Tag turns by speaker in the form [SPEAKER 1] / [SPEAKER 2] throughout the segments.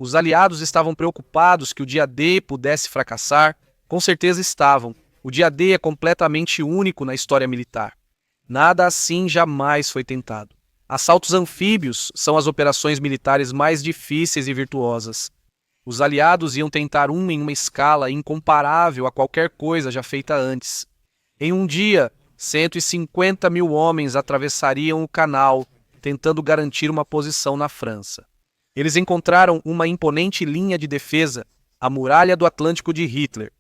[SPEAKER 1] Os aliados estavam preocupados que o dia D pudesse fracassar? Com certeza estavam. O dia D é completamente único na história militar. Nada assim jamais foi tentado. Assaltos anfíbios são as operações militares mais difíceis e virtuosas. Os aliados iam tentar em uma escala incomparável a qualquer coisa já feita antes. Em um dia, 150 mil homens atravessariam o canal, tentando garantir uma posição na França. Eles encontraram uma imponente linha de defesa, a Muralha do Atlântico de Hitler.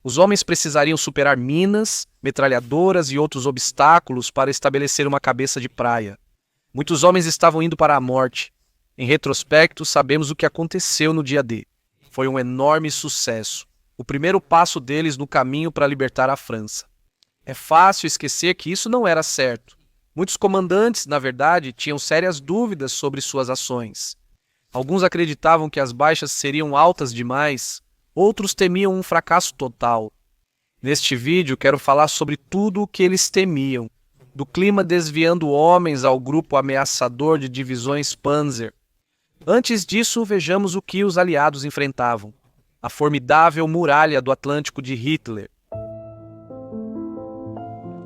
[SPEAKER 1] Os homens precisariam superar minas, metralhadoras e outros obstáculos para estabelecer uma cabeça de praia. Muitos homens estavam indo para a morte. Em retrospecto, sabemos o que aconteceu no dia D. Foi um enorme sucesso. O primeiro passo deles no caminho para libertar a França. É fácil esquecer que isso não era certo. Muitos comandantes, na verdade, tinham sérias dúvidas sobre suas ações. Alguns acreditavam que as baixas seriam altas demais, outros temiam um fracasso total. Neste vídeo quero falar sobre tudo o que eles temiam, do clima desviando homens ao grupo ameaçador de divisões Panzer. Antes disso, vejamos o que os aliados enfrentavam: a formidável muralha do Atlântico de Hitler.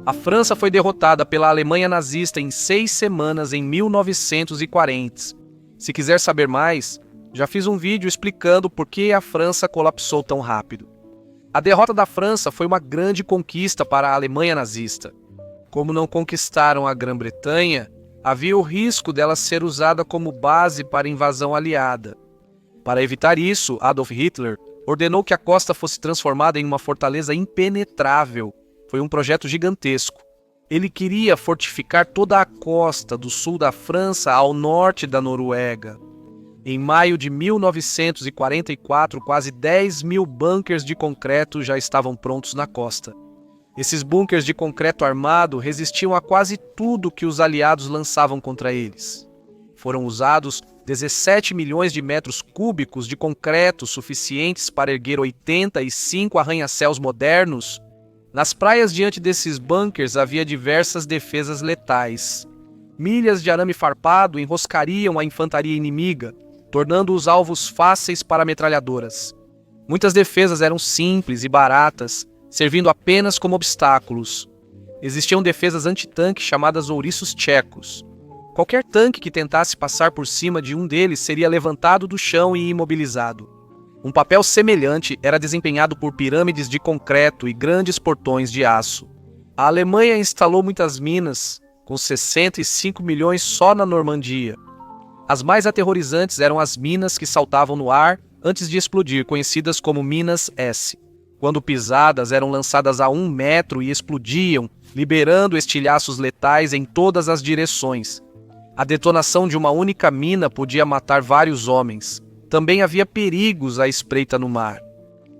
[SPEAKER 1] A França foi derrotada pela Alemanha nazista em 6 semanas em 1940. Se quiser saber mais, já fiz um vídeo explicando por que a França colapsou tão rápido. A derrota da França foi uma grande conquista para a Alemanha nazista. Como não conquistaram a Grã-Bretanha, havia o risco dela ser usada como base para invasão aliada. Para evitar isso, Adolf Hitler ordenou que a costa fosse transformada em uma fortaleza impenetrável. Foi um projeto gigantesco. Ele queria fortificar toda a costa do sul da França ao norte da Noruega. Em maio de 1944, quase 10 mil bunkers de concreto já estavam prontos na costa. Esses bunkers de concreto armado resistiam a quase tudo que os aliados lançavam contra eles. Foram usados 17 milhões de metros cúbicos de concreto suficientes para erguer 85 arranha-céus modernos. Nas praias diante desses bunkers havia diversas defesas letais. Milhas de arame farpado enroscariam a infantaria inimiga, tornando-os alvos fáceis para metralhadoras. Muitas defesas eram simples e baratas, servindo apenas como obstáculos. Existiam defesas antitanque chamadas ouriços tchecos. Qualquer tanque que tentasse passar por cima de um deles seria levantado do chão e imobilizado. Um papel semelhante era desempenhado por pirâmides de concreto e grandes portões de aço. A Alemanha instalou muitas minas, com 65 milhões só na Normandia. As mais aterrorizantes eram as minas que saltavam no ar antes de explodir, conhecidas como minas S. Quando pisadas, eram lançadas a 1 metro e explodiam, liberando estilhaços letais em todas as direções. A detonação de uma única mina podia matar vários homens. Também havia perigos à espreita no mar.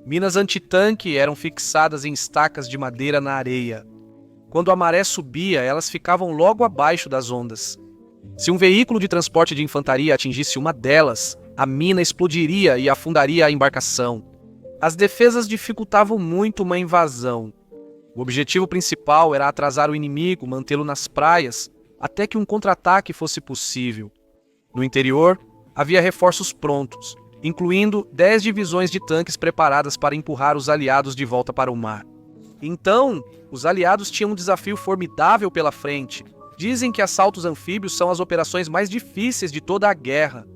[SPEAKER 1] Minas antitanque eram fixadas em estacas de madeira na areia. Quando a maré subia, elas ficavam logo abaixo das ondas. Se um veículo de transporte de infantaria atingisse uma delas, a mina explodiria e afundaria a embarcação. As defesas dificultavam muito uma invasão. O objetivo principal era atrasar o inimigo, mantê-lo nas praias, até que um contra-ataque fosse possível. No interior, havia reforços prontos, incluindo 10 divisões de tanques preparadas para empurrar os aliados de volta para o mar. Então, os aliados tinham um desafio formidável pela frente. Dizem que assaltos anfíbios são as operações mais difíceis de toda a guerra.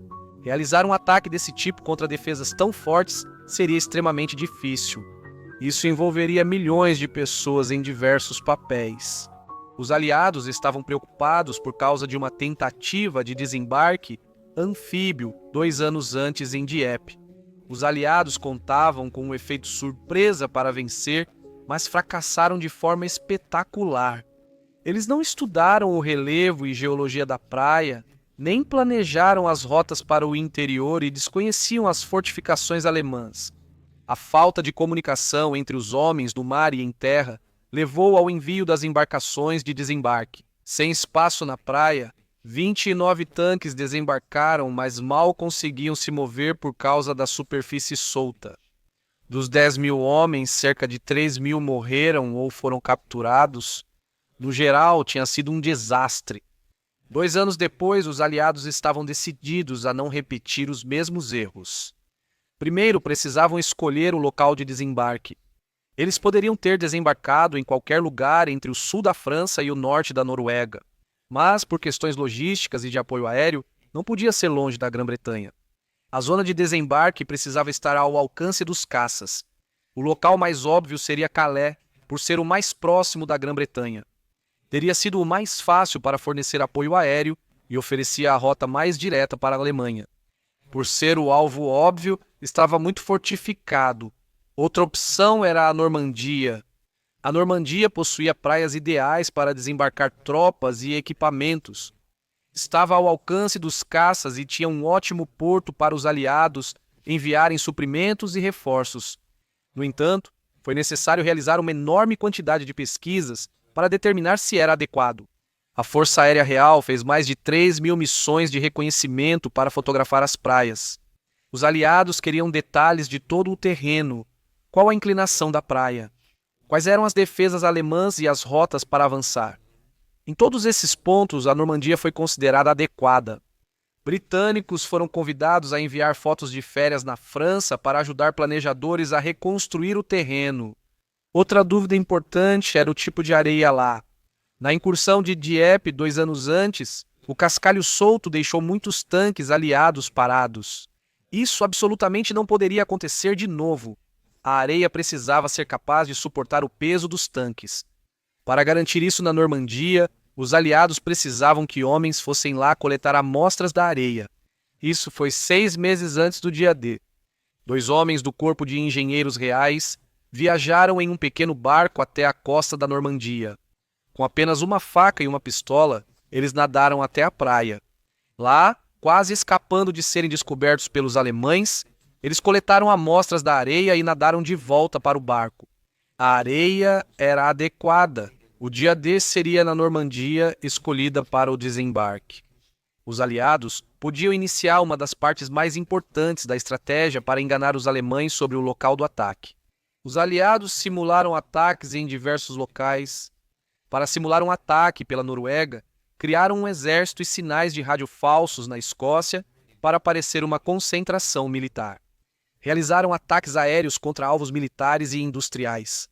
[SPEAKER 1] Realizar um ataque desse tipo contra defesas tão fortes seria extremamente difícil. Isso envolveria milhões de pessoas em diversos papéis. Os aliados estavam preocupados por causa de uma tentativa de desembarque anfíbio 2 anos antes em Dieppe. Os aliados contavam com um efeito surpresa para vencer, mas fracassaram de forma espetacular. Eles não estudaram o relevo e geologia da praia, nem planejaram as rotas para o interior e desconheciam as fortificações alemãs. A falta de comunicação entre os homens do mar e em terra levou ao envio das embarcações de desembarque. Sem espaço na praia, 29 tanques desembarcaram, mas mal conseguiam se mover por causa da superfície solta. Dos 10 mil homens, cerca de 3 mil morreram ou foram capturados. No geral, tinha sido um desastre. 2 anos depois, os aliados estavam decididos a não repetir os mesmos erros. Primeiro, precisavam escolher o local de desembarque. Eles poderiam ter desembarcado em qualquer lugar entre o sul da França e o norte da Noruega, mas, por questões logísticas e de apoio aéreo, não podia ser longe da Grã-Bretanha. A zona de desembarque precisava estar ao alcance dos caças. O local mais óbvio seria Calais, por ser o mais próximo da Grã-Bretanha. Teria sido o mais fácil para fornecer apoio aéreo e oferecia a rota mais direta para a Alemanha. Por ser o alvo óbvio, estava muito fortificado. Outra opção era a Normandia. A Normandia possuía praias ideais para desembarcar tropas e equipamentos. Estava ao alcance dos caças e tinha um ótimo porto para os aliados enviarem suprimentos e reforços. No entanto, foi necessário realizar uma enorme quantidade de pesquisas para determinar se era adequado. A Força Aérea Real fez mais de 3.000 missões de reconhecimento para fotografar as praias. Os aliados queriam detalhes de todo o terreno. Qual a inclinação da praia? Quais eram as defesas alemãs e as rotas para avançar? Em todos esses pontos, a Normandia foi considerada adequada. Britânicos foram convidados a enviar fotos de férias na França para ajudar planejadores a reconstruir o terreno. Outra dúvida importante era o tipo de areia lá. Na incursão de Dieppe 2 anos antes, o cascalho solto deixou muitos tanques aliados parados. Isso absolutamente não poderia acontecer de novo. A areia precisava ser capaz de suportar o peso dos tanques. Para garantir isso na Normandia, os aliados precisavam que homens fossem lá coletar amostras da areia. Isso foi 6 meses antes do dia D. 2 homens do Corpo de Engenheiros Reais viajaram em um pequeno barco até a costa da Normandia. Com apenas uma faca e uma pistola, eles nadaram até a praia. Lá, quase escapando de serem descobertos pelos alemães, eles coletaram amostras da areia e nadaram de volta para o barco. A areia era adequada. O dia D seria na Normandia, escolhida para o desembarque. Os aliados podiam iniciar uma das partes mais importantes da estratégia para enganar os alemães sobre o local do ataque. Os aliados simularam ataques em diversos locais. Para simular um ataque pela Noruega, criaram um exército e sinais de rádio falsos na Escócia para parecer uma concentração militar. Realizaram ataques aéreos contra alvos militares e industriais.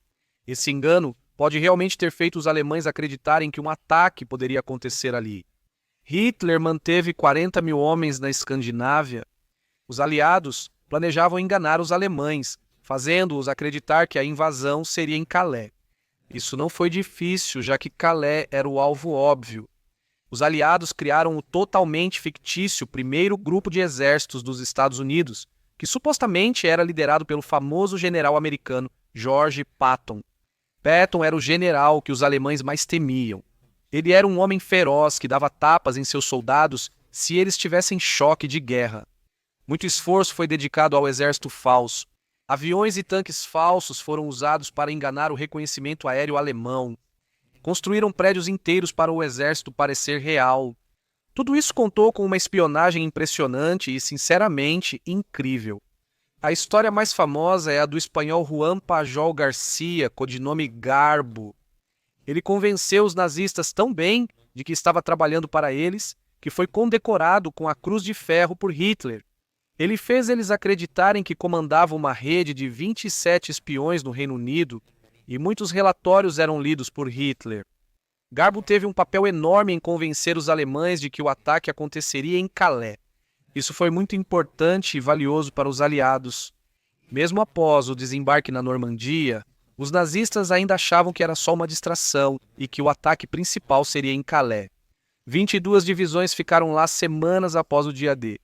[SPEAKER 1] Esse engano pode realmente ter feito os alemães acreditarem que um ataque poderia acontecer ali. Hitler manteve 40.000 homens na Escandinávia. Os aliados planejavam enganar os alemães, fazendo-os acreditar que a invasão seria em Calais. Isso não foi difícil, já que Calais era o alvo óbvio. Os aliados criaram o totalmente fictício primeiro grupo de exércitos dos Estados Unidos, que supostamente era liderado pelo famoso general americano George Patton. Patton era o general que os alemães mais temiam. Ele era um homem feroz que dava tapas em seus soldados se eles tivessem choque de guerra. Muito esforço foi dedicado ao exército falso. Aviões e tanques falsos foram usados para enganar o reconhecimento aéreo alemão. Construíram prédios inteiros para o exército parecer real. Tudo isso contou com uma espionagem impressionante e, sinceramente, incrível. A história mais famosa é a do espanhol Juan Pajol Garcia, codinome Garbo. Ele convenceu os nazistas tão bem de que estava trabalhando para eles, que foi condecorado com a Cruz de Ferro por Hitler. Ele fez eles acreditarem que comandava uma rede de 27 espiões no Reino Unido e muitos relatórios eram lidos por Hitler. Garbo teve um papel enorme em convencer os alemães de que o ataque aconteceria em Calais. Isso foi muito importante e valioso para os aliados. Mesmo após o desembarque na Normandia, os nazistas ainda achavam que era só uma distração e que o ataque principal seria em Calais. 22 divisões ficaram lá semanas após o dia D.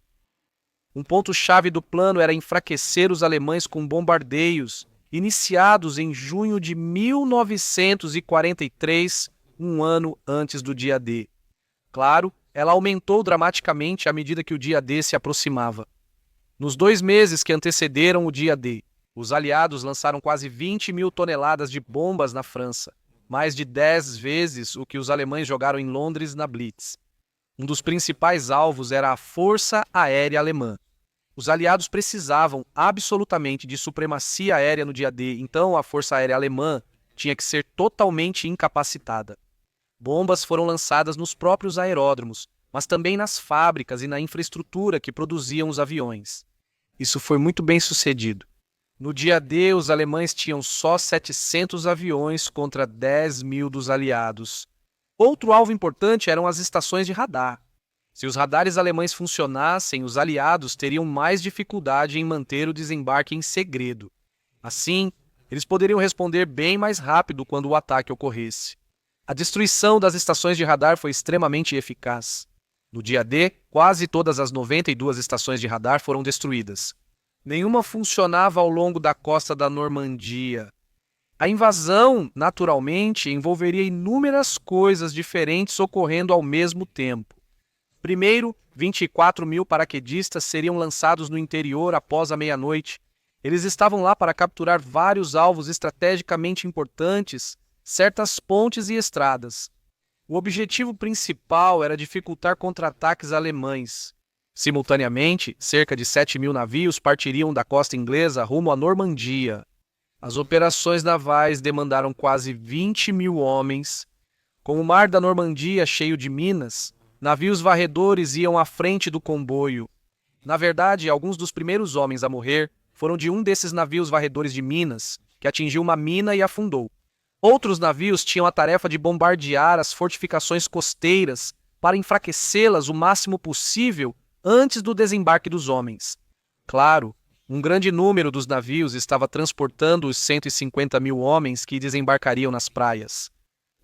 [SPEAKER 1] Um ponto-chave do plano era enfraquecer os alemães com bombardeios, iniciados em junho de 1943, um ano antes do dia D. Claro, ela aumentou dramaticamente à medida que o dia D se aproximava. Nos 2 meses que antecederam o dia D, os aliados lançaram quase 20.000 toneladas de bombas na França, mais de 10 vezes o que os alemães jogaram em Londres na Blitz. Um dos principais alvos era a Força Aérea Alemã. Os aliados precisavam absolutamente de supremacia aérea no dia D, então a Força Aérea Alemã tinha que ser totalmente incapacitada. Bombas foram lançadas nos próprios aeródromos, mas também nas fábricas e na infraestrutura que produziam os aviões. Isso foi muito bem sucedido. No dia D, os alemães tinham só 700 aviões contra 10.000 dos aliados. Outro alvo importante eram as estações de radar. Se os radares alemães funcionassem, os aliados teriam mais dificuldade em manter o desembarque em segredo. Assim, eles poderiam responder bem mais rápido quando o ataque ocorresse. A destruição das estações de radar foi extremamente eficaz. No dia D, quase todas as 92 estações de radar foram destruídas. Nenhuma funcionava ao longo da costa da Normandia. A invasão, naturalmente, envolveria inúmeras coisas diferentes ocorrendo ao mesmo tempo. Primeiro, 24.000 paraquedistas seriam lançados no interior após a meia-noite. Eles estavam lá para capturar vários alvos estrategicamente importantes, certas pontes e estradas. O objetivo principal era dificultar contra-ataques alemães. Simultaneamente, cerca de 7.000 navios partiriam da costa inglesa rumo à Normandia. As operações navais demandaram quase 20.000 homens. Com o mar da Normandia cheio de minas, navios varredores iam à frente do comboio. Na verdade, alguns dos primeiros homens a morrer foram de um desses navios varredores de minas, que atingiu uma mina e afundou. Outros navios tinham a tarefa de bombardear as fortificações costeiras para enfraquecê-las o máximo possível antes do desembarque dos homens. Claro, um grande número dos navios estava transportando os 150.000 homens que desembarcariam nas praias.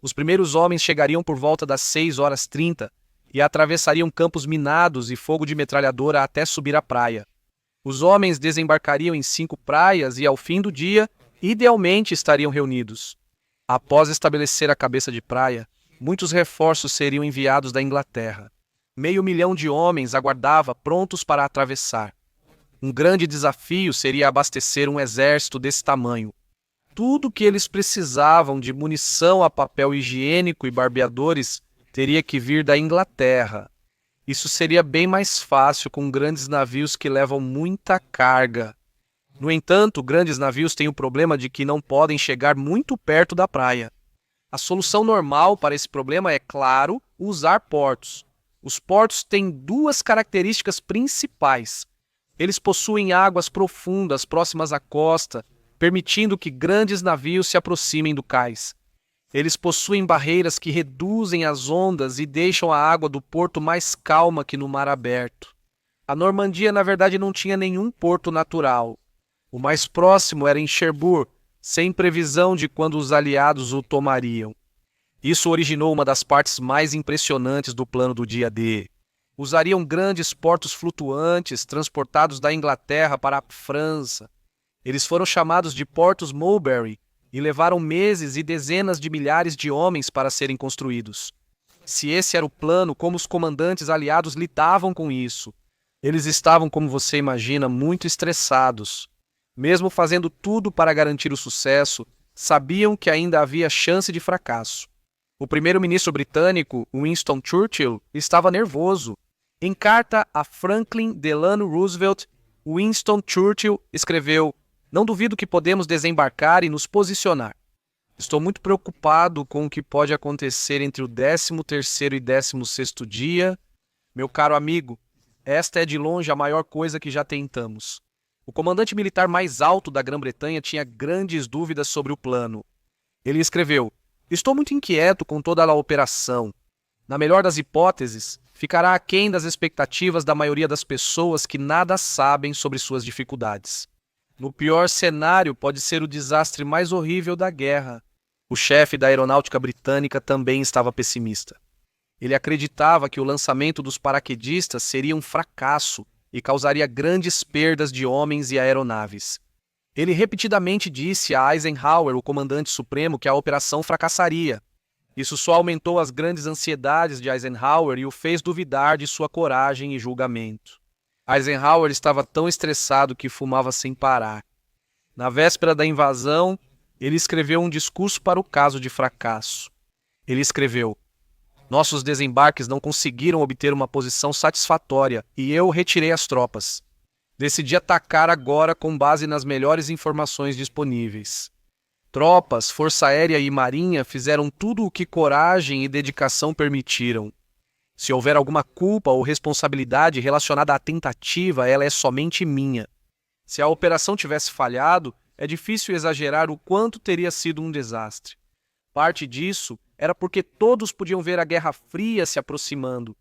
[SPEAKER 1] Os primeiros homens chegariam por volta das 6h30 e atravessariam campos minados e fogo de metralhadora até subir à praia. Os homens desembarcariam em 5 praias e, ao fim do dia, idealmente estariam reunidos. Após estabelecer a cabeça de praia, muitos reforços seriam enviados da Inglaterra. 500.000 de homens aguardava prontos para atravessar. Um grande desafio seria abastecer um exército desse tamanho. Tudo o que eles precisavam de munição a papel higiênico e barbeadores teria que vir da Inglaterra. Isso seria bem mais fácil com grandes navios que levam muita carga. No entanto, grandes navios têm o problema de que não podem chegar muito perto da praia. A solução normal para esse problema é, claro, usar portos. Os portos têm 2 características principais. Eles possuem águas profundas próximas à costa, permitindo que grandes navios se aproximem do cais. Eles possuem barreiras que reduzem as ondas e deixam a água do porto mais calma que no mar aberto. A Normandia, na verdade, não tinha nenhum porto natural. O mais próximo era em Cherbourg, sem previsão de quando os aliados o tomariam. Isso originou uma das partes mais impressionantes do plano do dia D. Usariam grandes portos flutuantes transportados da Inglaterra para a França. Eles foram chamados de Portos Mulberry e levaram meses e dezenas de milhares de homens para serem construídos. Se esse era o plano, como os comandantes aliados lidavam com isso? Eles estavam, como você imagina, muito estressados. Mesmo fazendo tudo para garantir o sucesso, sabiam que ainda havia chance de fracasso. O primeiro-ministro britânico, Winston Churchill, estava nervoso. Em carta a Franklin Delano Roosevelt, Winston Churchill escreveu: "Não duvido que podemos desembarcar e nos posicionar. Estou muito preocupado com o que pode acontecer entre o 13º e 16º dia. Meu caro amigo, esta é de longe a maior coisa que já tentamos." O comandante militar mais alto da Grã-Bretanha tinha grandes dúvidas sobre o plano. Ele escreveu: "Estou muito inquieto com toda a operação. Na melhor das hipóteses, ficará aquém das expectativas da maioria das pessoas que nada sabem sobre suas dificuldades. No pior cenário, pode ser o desastre mais horrível da guerra." O chefe da aeronáutica britânica também estava pessimista. Ele acreditava que o lançamento dos paraquedistas seria um fracasso e causaria grandes perdas de homens e aeronaves. Ele repetidamente disse a Eisenhower, o comandante supremo, que a operação fracassaria. Isso só aumentou as grandes ansiedades de Eisenhower e o fez duvidar de sua coragem e julgamento. Eisenhower estava tão estressado que fumava sem parar. Na véspera da invasão, ele escreveu um discurso para o caso de fracasso. Ele escreveu: "Nossos desembarques não conseguiram obter uma posição satisfatória e eu retirei as tropas. Decidi atacar agora com base nas melhores informações disponíveis. Tropas, força aérea e marinha fizeram tudo o que coragem e dedicação permitiram. Se houver alguma culpa ou responsabilidade relacionada à tentativa, ela é somente minha. Se a operação tivesse falhado, é difícil exagerar o quanto teria sido um desastre. Parte disso era porque todos podiam ver a Guerra Fria se aproximando.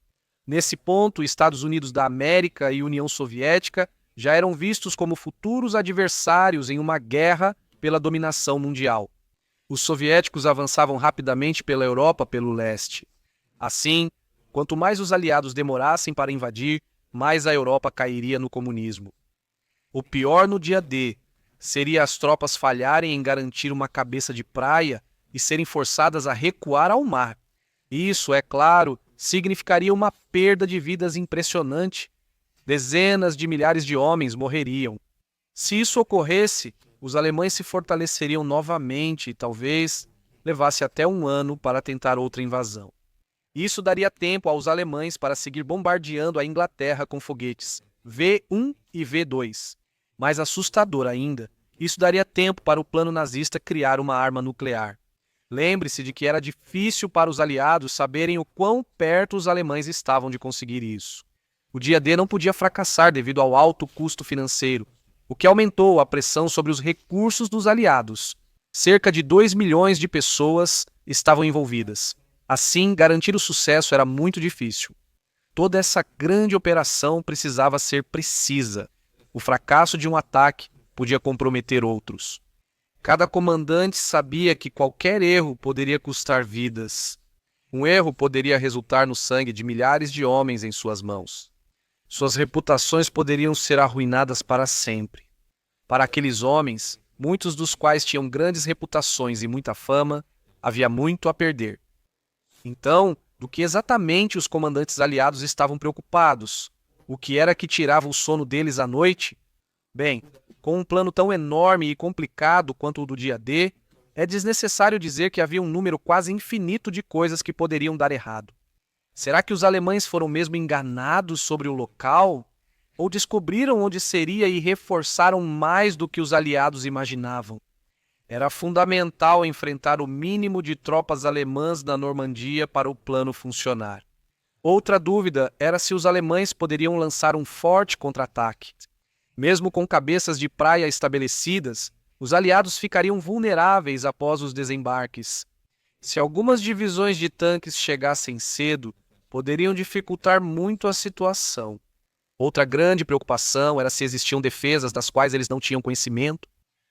[SPEAKER 1] Nesse ponto, Estados Unidos da América e União Soviética já eram vistos como futuros adversários em uma guerra pela dominação mundial. Os soviéticos avançavam rapidamente pela Europa pelo leste. Assim, quanto mais os aliados demorassem para invadir, mais a Europa cairia no comunismo. O pior no dia D seria as tropas falharem em garantir uma cabeça de praia e serem forçadas a recuar ao mar. Isso, é claro, significaria uma perda de vidas impressionante. Dezenas de milhares de homens morreriam. Se isso ocorresse, os alemães se fortaleceriam novamente e talvez levasse até um ano para tentar outra invasão. Isso daria tempo aos alemães para seguir bombardeando a Inglaterra com foguetes V1 e V2. Mais assustador ainda, isso daria tempo para o plano nazista criar uma arma nuclear. Lembre-se de que era difícil para os aliados saberem o quão perto os alemães estavam de conseguir isso. O dia D não podia fracassar devido ao alto custo financeiro, o que aumentou a pressão sobre os recursos dos aliados. Cerca de 2 milhões de pessoas estavam envolvidas. Assim, garantir o sucesso era muito difícil. Toda essa grande operação precisava ser precisa. O fracasso de um ataque podia comprometer outros. Cada comandante sabia que qualquer erro poderia custar vidas. Um erro poderia resultar no sangue de milhares de homens em suas mãos. Suas reputações poderiam ser arruinadas para sempre. Para aqueles homens, muitos dos quais tinham grandes reputações e muita fama, havia muito a perder. Então, do que exatamente os comandantes aliados estavam preocupados? O que era que tirava o sono deles à noite? Bem, com um plano tão enorme e complicado quanto o do dia D, é desnecessário dizer que havia um número quase infinito de coisas que poderiam dar errado. Será que os alemães foram mesmo enganados sobre o local? Ou descobriram onde seria e reforçaram mais do que os aliados imaginavam? Era fundamental enfrentar o mínimo de tropas alemãs na Normandia para o plano funcionar. Outra dúvida era se os alemães poderiam lançar um forte contra-ataque. Mesmo com cabeças de praia estabelecidas, os aliados ficariam vulneráveis após os desembarques. Se algumas divisões de tanques chegassem cedo, poderiam dificultar muito a situação. Outra grande preocupação era se existiam defesas das quais eles não tinham conhecimento.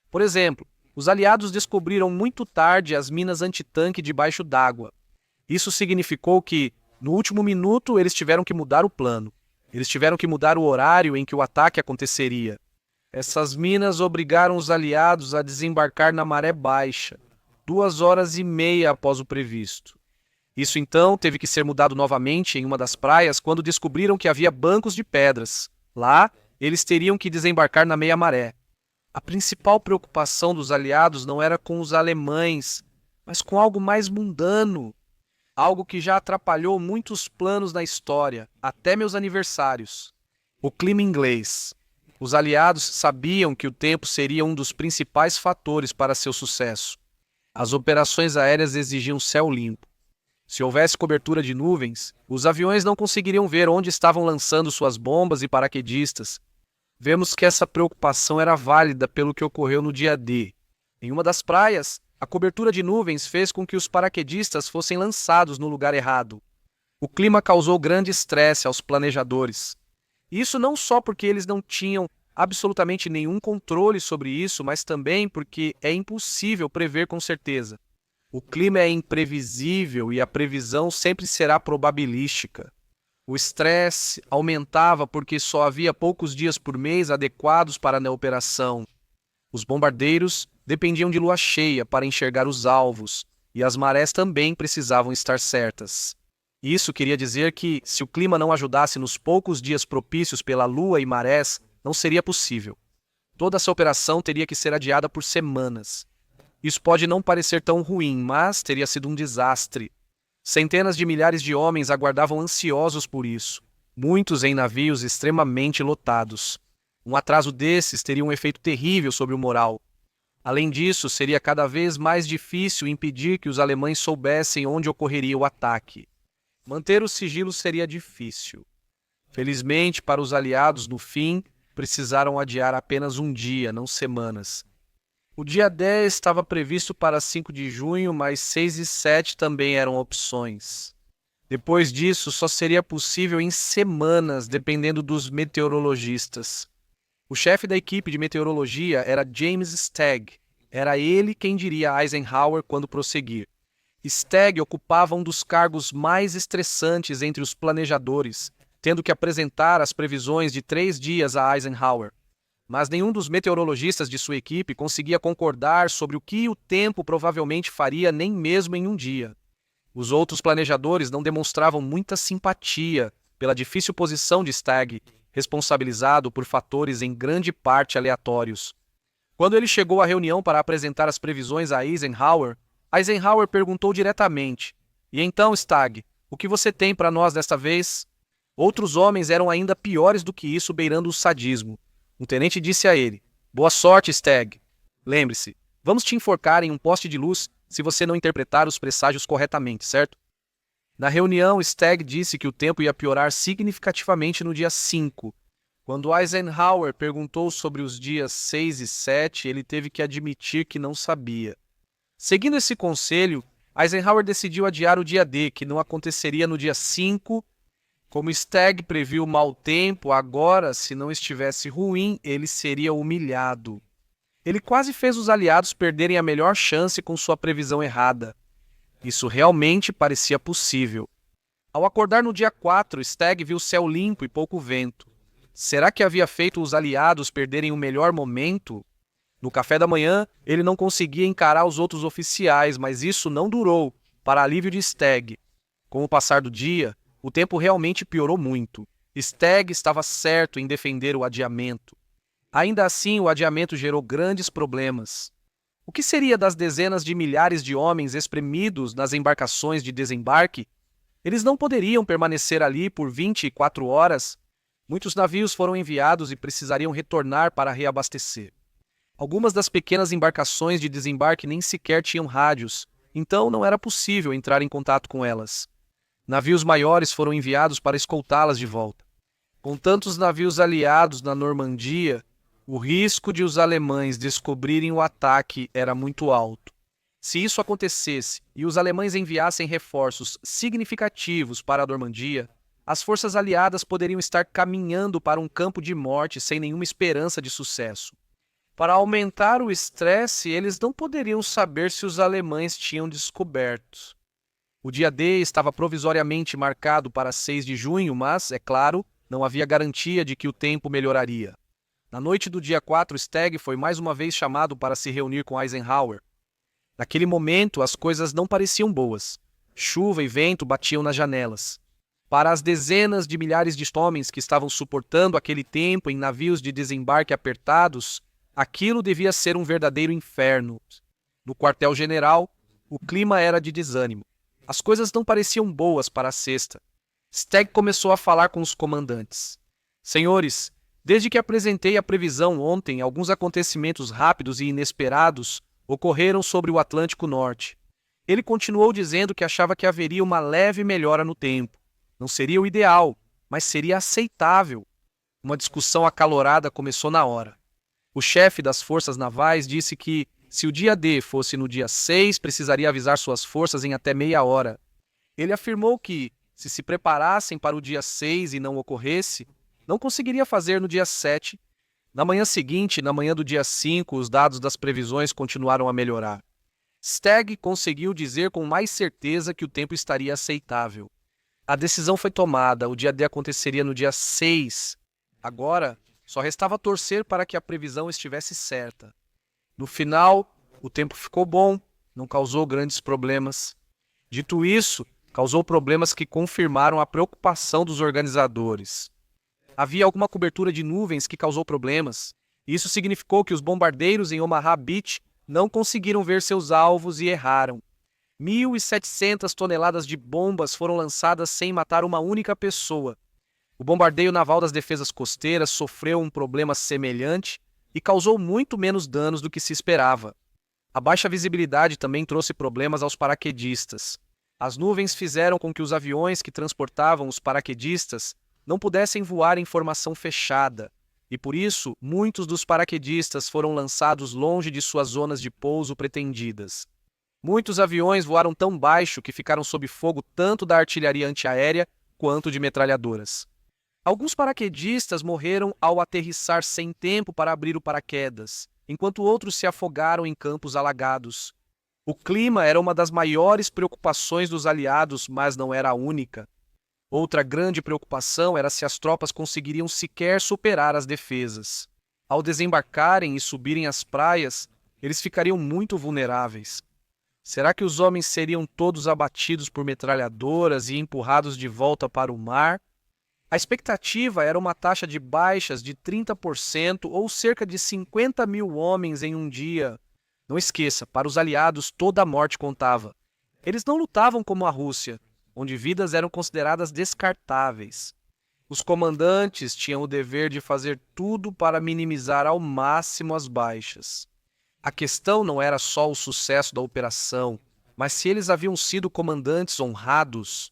[SPEAKER 1] Por exemplo, os aliados descobriram muito tarde as minas antitanque debaixo d'água. Isso significou que, no último minuto, eles tiveram que mudar o plano. Eles tiveram que mudar o horário em que o ataque aconteceria. Essas minas obrigaram os aliados a desembarcar na maré baixa, 2 horas e meia após o previsto. Isso então teve que ser mudado novamente em uma das praias quando descobriram que havia bancos de pedras. Lá, eles teriam que desembarcar na meia-maré. A principal preocupação dos aliados não era com os alemães, mas com algo mais mundano. Algo que já atrapalhou muitos planos na história, até meus aniversários. O clima inglês. Os aliados sabiam que o tempo seria um dos principais fatores para seu sucesso. As operações aéreas exigiam céu limpo. Se houvesse cobertura de nuvens, os aviões não conseguiriam ver onde estavam lançando suas bombas e paraquedistas. Vemos que essa preocupação era válida pelo que ocorreu no dia D. Em uma das praias, a cobertura de nuvens fez com que os paraquedistas fossem lançados no lugar errado. O clima causou grande estresse aos planejadores. Isso não só porque eles não tinham absolutamente nenhum controle sobre isso, mas também porque é impossível prever com certeza. O clima é imprevisível e a previsão sempre será probabilística. O estresse aumentava porque só havia poucos dias por mês adequados para a operação. Os bombardeiros dependiam de lua cheia para enxergar os alvos, e as marés também precisavam estar certas. Isso queria dizer que, se o clima não ajudasse nos poucos dias propícios pela lua e marés, não seria possível. Toda essa operação teria que ser adiada por semanas. Isso pode não parecer tão ruim, mas teria sido um desastre. Centenas de milhares de homens aguardavam ansiosos por isso, muitos em navios extremamente lotados. Um atraso desses teria um efeito terrível sobre o moral. Além disso, seria cada vez mais difícil impedir que os alemães soubessem onde ocorreria o ataque. Manter o sigilo seria difícil. Felizmente, para os aliados, no fim, precisaram adiar apenas um dia, não semanas. O dia 10 estava previsto para 5 de junho, mas 6 e 7 também eram opções. Depois disso, só seria possível em semanas, dependendo dos meteorologistas. O chefe da equipe de meteorologia era James Stagg. Era ele quem diria a Eisenhower quando prosseguir. Stagg ocupava um dos cargos mais estressantes entre os planejadores, tendo que apresentar as previsões de 3 dias a Eisenhower. Mas nenhum dos meteorologistas de sua equipe conseguia concordar sobre o que o tempo provavelmente faria nem mesmo em um dia. Os outros planejadores não demonstravam muita simpatia pela difícil posição de Stagg, responsabilizado por fatores em grande parte aleatórios. Quando ele chegou à reunião para apresentar as previsões a Eisenhower, Eisenhower perguntou diretamente: "E então, Stagg, o que você tem para nós desta vez?" Outros homens eram ainda piores do que isso, beirando o sadismo. Um tenente disse a ele: "Boa sorte, Stagg. Lembre-se, vamos te enforcar em um poste de luz se você não interpretar os presságios corretamente, certo?" Na reunião, Stagg disse que o tempo ia piorar significativamente no dia 5. Quando Eisenhower perguntou sobre os dias 6 e 7, ele teve que admitir que não sabia. Seguindo esse conselho, Eisenhower decidiu adiar o dia D, que não aconteceria no dia 5. Como Stagg previu mau tempo, agora, se não estivesse ruim, ele seria humilhado. Ele quase fez os aliados perderem a melhor chance com sua previsão errada. Isso realmente parecia possível. Ao acordar no dia 4, Stagg viu o céu limpo e pouco vento. Será que havia feito os aliados perderem o melhor momento? No café da manhã, ele não conseguia encarar os outros oficiais, mas isso não durou, para alívio de Stagg. Com o passar do dia, o tempo realmente piorou muito. Stagg estava certo em defender o adiamento. Ainda assim, o adiamento gerou grandes problemas. O que seria das dezenas de milhares de homens espremidos nas embarcações de desembarque? Eles não poderiam permanecer ali por 24 horas. Muitos navios foram enviados e precisariam retornar para reabastecer. Algumas das pequenas embarcações de desembarque nem sequer tinham rádios, então não era possível entrar em contato com elas. Navios maiores foram enviados para escoltá-las de volta. Com tantos navios aliados na Normandia, o risco de os alemães descobrirem o ataque era muito alto. Se isso acontecesse e os alemães enviassem reforços significativos para a Normandia, as forças aliadas poderiam estar caminhando para um campo de morte sem nenhuma esperança de sucesso. Para aumentar o estresse, eles não poderiam saber se os alemães tinham descoberto. O dia D estava provisoriamente marcado para 6 de junho, mas, é claro, não havia garantia de que o tempo melhoraria. Na noite do dia 4, Stagg foi mais uma vez chamado para se reunir com Eisenhower. Naquele momento, as coisas não pareciam boas. Chuva e vento batiam nas janelas. Para as dezenas de milhares de homens que estavam suportando aquele tempo em navios de desembarque apertados, aquilo devia ser um verdadeiro inferno. No quartel-general, o clima era de desânimo. As coisas não pareciam boas para a sexta. Stagg começou a falar com os comandantes. "Senhores, desde que apresentei a previsão ontem, alguns acontecimentos rápidos e inesperados ocorreram sobre o Atlântico Norte." Ele continuou dizendo que achava que haveria uma leve melhora no tempo. Não seria o ideal, mas seria aceitável. Uma discussão acalorada começou na hora. O chefe das forças navais disse que, se o dia D fosse no dia 6, precisaria avisar suas forças em até meia hora. Ele afirmou que, se preparassem para o dia 6 e não ocorresse, não conseguiria fazer no dia 7. Na manhã seguinte, na manhã do dia 5, os dados das previsões continuaram a melhorar. Stagg conseguiu dizer com mais certeza que o tempo estaria aceitável. A decisão foi tomada, o dia D aconteceria no dia 6. Agora, só restava torcer para que a previsão estivesse certa. No final, o tempo ficou bom, não causou grandes problemas. Dito isso, causou problemas que confirmaram a preocupação dos organizadores. Havia alguma cobertura de nuvens que causou problemas. Isso significou que os bombardeiros em Omaha Beach não conseguiram ver seus alvos e erraram. 1.700 toneladas de bombas foram lançadas sem matar uma única pessoa. O bombardeio naval das defesas costeiras sofreu um problema semelhante, e causou muito menos danos do que se esperava. A baixa visibilidade também trouxe problemas aos paraquedistas. As nuvens fizeram com que os aviões que transportavam os paraquedistas não pudessem voar em formação fechada, e por isso muitos dos paraquedistas foram lançados longe de suas zonas de pouso pretendidas. Muitos aviões voaram tão baixo que ficaram sob fogo tanto da artilharia antiaérea quanto de metralhadoras. Alguns paraquedistas morreram ao aterrissar sem tempo para abrir o paraquedas, enquanto outros se afogaram em campos alagados. O clima era uma das maiores preocupações dos aliados, mas não era a única. Outra grande preocupação era se as tropas conseguiriam sequer superar as defesas. Ao desembarcarem e subirem as praias, eles ficariam muito vulneráveis. Será que os homens seriam todos abatidos por metralhadoras e empurrados de volta para o mar? A expectativa era uma taxa de baixas de 30% ou cerca de 50 mil homens em um dia. Não esqueça, para os aliados toda a morte contava. Eles não lutavam como a Rússia, onde vidas eram consideradas descartáveis. Os comandantes tinham o dever de fazer tudo para minimizar ao máximo as baixas. A questão não era só o sucesso da operação, mas se eles haviam sido comandantes honrados.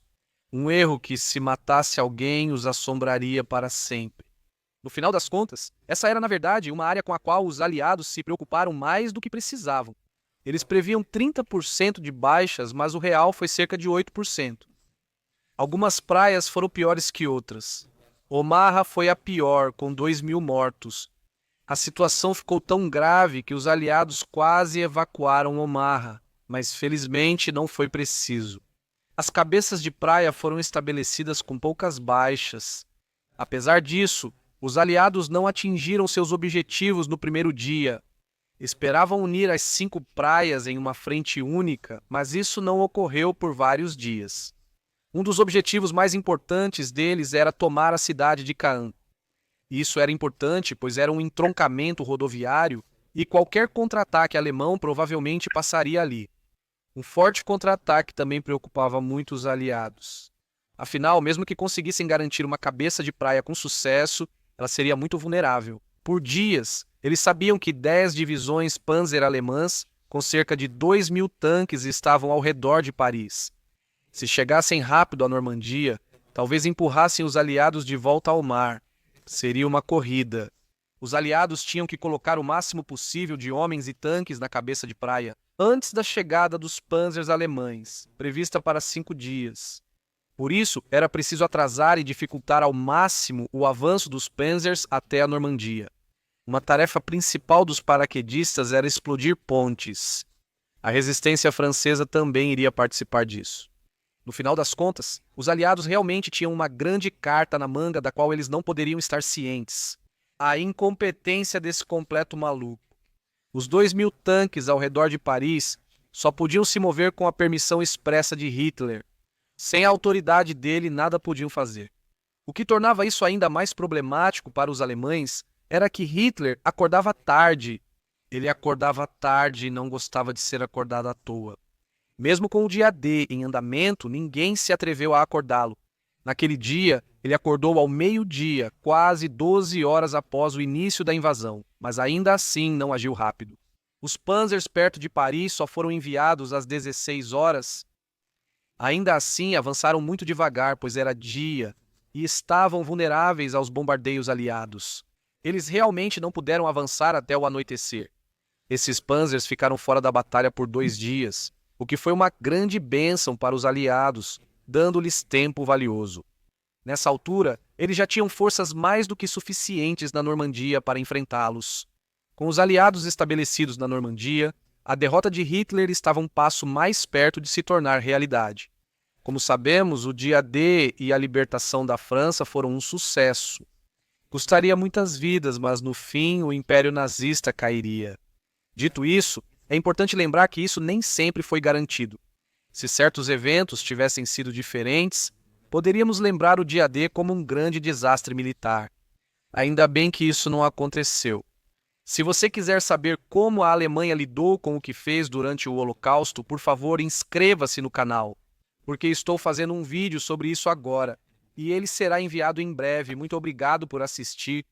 [SPEAKER 1] Um erro que, se matasse alguém, os assombraria para sempre. No final das contas, essa era, na verdade, uma área com a qual os aliados se preocuparam mais do que precisavam. Eles previam 30% de baixas, mas o real foi cerca de 8%. Algumas praias foram piores que outras. Omaha foi a pior, com 2.000 mortos. A situação ficou tão grave que os aliados quase evacuaram Omaha, mas felizmente não foi preciso. As cabeças de praia foram estabelecidas com poucas baixas. Apesar disso, os aliados não atingiram seus objetivos no primeiro dia. Esperavam unir as 5 praias em uma frente única, mas isso não ocorreu por vários dias. Um dos objetivos mais importantes deles era tomar a cidade de Caen. Isso era importante, pois era um entroncamento rodoviário e qualquer contra-ataque alemão provavelmente passaria ali. Um forte contra-ataque também preocupava muito os aliados. Afinal, mesmo que conseguissem garantir uma cabeça de praia com sucesso, ela seria muito vulnerável. Por dias, eles sabiam que 10 divisões Panzer alemãs, com cerca de 2.000 tanques, estavam ao redor de Paris. Se chegassem rápido à Normandia, talvez empurrassem os aliados de volta ao mar. Seria uma corrida. Os aliados tinham que colocar o máximo possível de homens e tanques na cabeça de praia, antes da chegada dos panzers alemães, prevista para 5 dias. Por isso, era preciso atrasar e dificultar ao máximo o avanço dos panzers até a Normandia. Uma tarefa principal dos paraquedistas era explodir pontes. A resistência francesa também iria participar disso. No final das contas, os aliados realmente tinham uma grande carta na manga da qual eles não poderiam estar cientes. A incompetência desse completo maluco. Os 2.000 tanques ao redor de Paris só podiam se mover com a permissão expressa de Hitler. Sem a autoridade dele, nada podiam fazer. O que tornava isso ainda mais problemático para os alemães era que Hitler acordava tarde. Ele acordava tarde e não gostava de ser acordado à toa. Mesmo com o dia D em andamento, ninguém se atreveu a acordá-lo. Naquele dia, ele acordou ao meio-dia, quase 12 horas após o início da invasão, mas ainda assim não agiu rápido. Os panzers perto de Paris só foram enviados às 16 horas. Ainda assim, avançaram muito devagar, pois era dia, e estavam vulneráveis aos bombardeios aliados. Eles realmente não puderam avançar até o anoitecer. Esses panzers ficaram fora da batalha por 2 dias, o que foi uma grande bênção para os aliados, dando-lhes tempo valioso. Nessa altura, eles já tinham forças mais do que suficientes na Normandia para enfrentá-los. Com os aliados estabelecidos na Normandia, a derrota de Hitler estava um passo mais perto de se tornar realidade. Como sabemos, o dia D e a libertação da França foram um sucesso. Custaria muitas vidas, mas no fim o Império Nazista cairia. Dito isso, é importante lembrar que isso nem sempre foi garantido. Se certos eventos tivessem sido diferentes, poderíamos lembrar o dia D como um grande desastre militar. Ainda bem que isso não aconteceu. Se você quiser saber como a Alemanha lidou com o que fez durante o Holocausto, por favor, inscreva-se no canal, porque estou fazendo um vídeo sobre isso agora, e ele será enviado em breve. Muito obrigado por assistir.